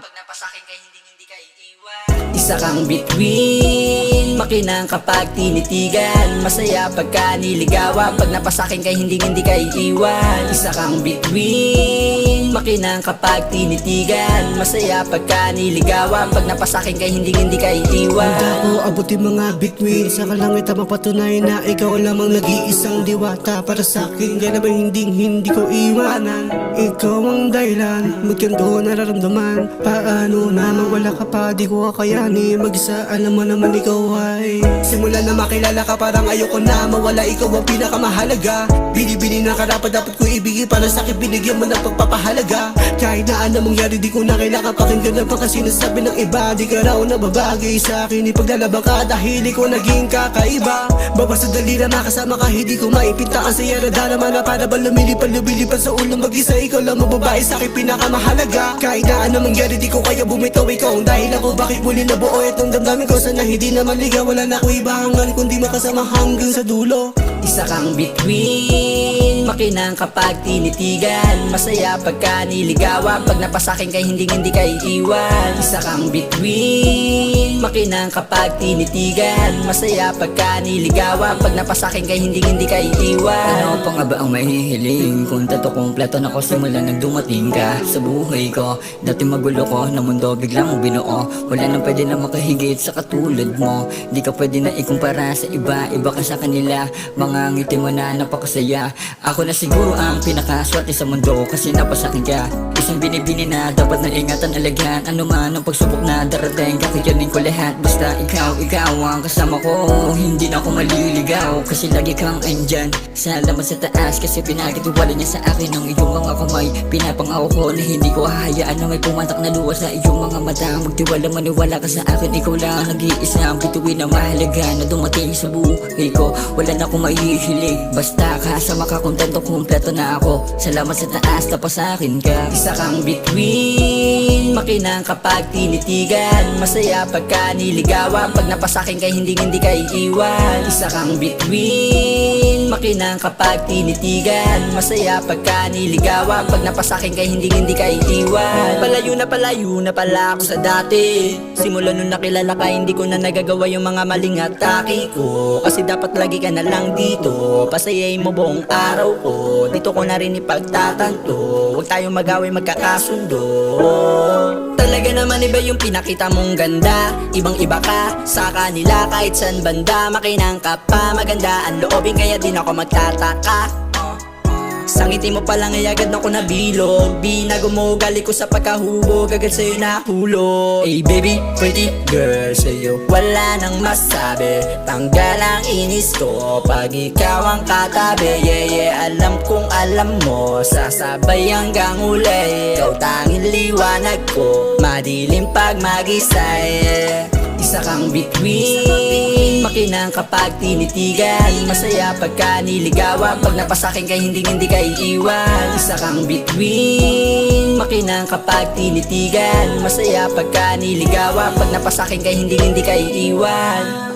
pag napasakin kay hindi ka iiwan. Isa kang bituin, makinang kapag tinitigan, masaya pagka niligawan, pag napasakin kay hindi ka iiwan. Isa kang bituin, makinang kapag tinitigan, masaya pagka niligawan, pag napasakin kay hindi ka iiwan. Handa ko abutin mga bituin, sa kalangitan mapatunay na ikaw lamang nag-iisang diwata para sa akin, kaya naman hindi ko iwanan. Ikaw ang dahilan, magkando nararamdaman, paano naman wala ka pa di ko kakayanin. Mag-isa alam mo naman ikaw ay simula na makilala ka, parang ayoko na mawala, ikaw ang pinakamahalaga. Bini-bini na karapat dapat ko ibigay, para sa akin binigyan mo ng pagpapahalaga. Kahit na anong mangyari di ko na kailangan pakinggan na baka sinasabi ng iba, di ka raw nababagay sa akin, ipaglalaba ka dahil ikaw naging kakaiba. Babasa dali na makasama ka, hindi ko maipinta ang saya na darama na para ba lumilipad sa ulo mag-isa, ikaw lang mababae sa akin pinakamahalaga. Kahit na anong mangyari di ko kaya bumitaw, ikaw ang dahil ako bakit muli nabuo itong damdamin ko. Sana hindi naman ligaw, wala na ako ibangan kundi makasama hanggang sa dulo. Isa kang bituin, makinang kapag tinitigan, masaya pagka niligawan, pag napasakin kay hindi ka iiwan. Isa kang bituin, makinang kapag tinitigan, masaya pagka niligawan, pag napasakin kay hindi ka iiwan. Ano pa nga ba ang mahihiling kung tato kumpleto na ko simula nang dumating ka sa buhay ko? Dati magulo ko na mundo biglang binuo, wala nang pwede na makahigit sa katulad mo. Di ka pwede na ikumpara sa iba, iba ka sa kanila, mga ngiti mo na napakasaya. Ako na siguro ang pinakaswerte sa mundo kasi napasakin ka. Isang binibini na dapat na ingatan alagyan, ano man ang pagsubok na darating, kakayanin ko lahat. Basta ikaw ang kasama ko, hindi na ako maliligaw kasi lagi kang andyan. Salamat sa taas kasi pinagkatiwala niya sa akin ang iyong mga kamay. Pinapangako ko na hindi ko hahayaan na may pumantak na luwa sa iyong mga mata. Magtiwala maniwala ka sa akin, ikaw lang nag-iisa ang bituin na mahalaga na dumating sa buhay ko. Wala na akong mahihiling, basta kasama ka, kontento, kumpleto na ako. Salamat sa taas, tapos sa akin ka. Isa kang bituin, makinang kapag tinitigan, masaya pagka niligawan, pag napasakin kay hindi ka iiwan. Isa kang bituin, makinang kapag tinitigan, masaya pagka niligawan, pag napasakin kay hindi ka iiwan. Palayo na pala ako sa dati, simula nung nakilala ka hindi ko na nagagawa yung mga maling atake ko, kasi dapat lagi ka na lang dito, pasayain mo buong araw ko. Dito ko na rin ipagtatanto, huwag tayong mag-away magkakasundo. Talaga naman iba yung pinakita mong ganda, ibang iba ka sa kanila kahit san banda. Makinang ka pa, maganda ang loobin kaya din ako magtataka. Sa ngiti mo palang ay agad na ko nabilog, binago mo gali ko sa pagkahubog, agad sa'yo nahulog. Hey baby, pretty girl, sa'yo wala nang masabi, tanggal ang inis ko pag ikaw ang katabi. Yeah, alam kong alam mo, sasabay hanggang uli, ikaw tanging liwanag ko, madilim pag mag-isa. Isa kang bituin, makinang kapag tinitigan, masaya pagka niligawan, pag napasakin kay hindi ka iiwan. Isa kang bituin, makinang kapag tinitigan, masaya pagka niligawan, pag napasakin kay hindi ka iiwan.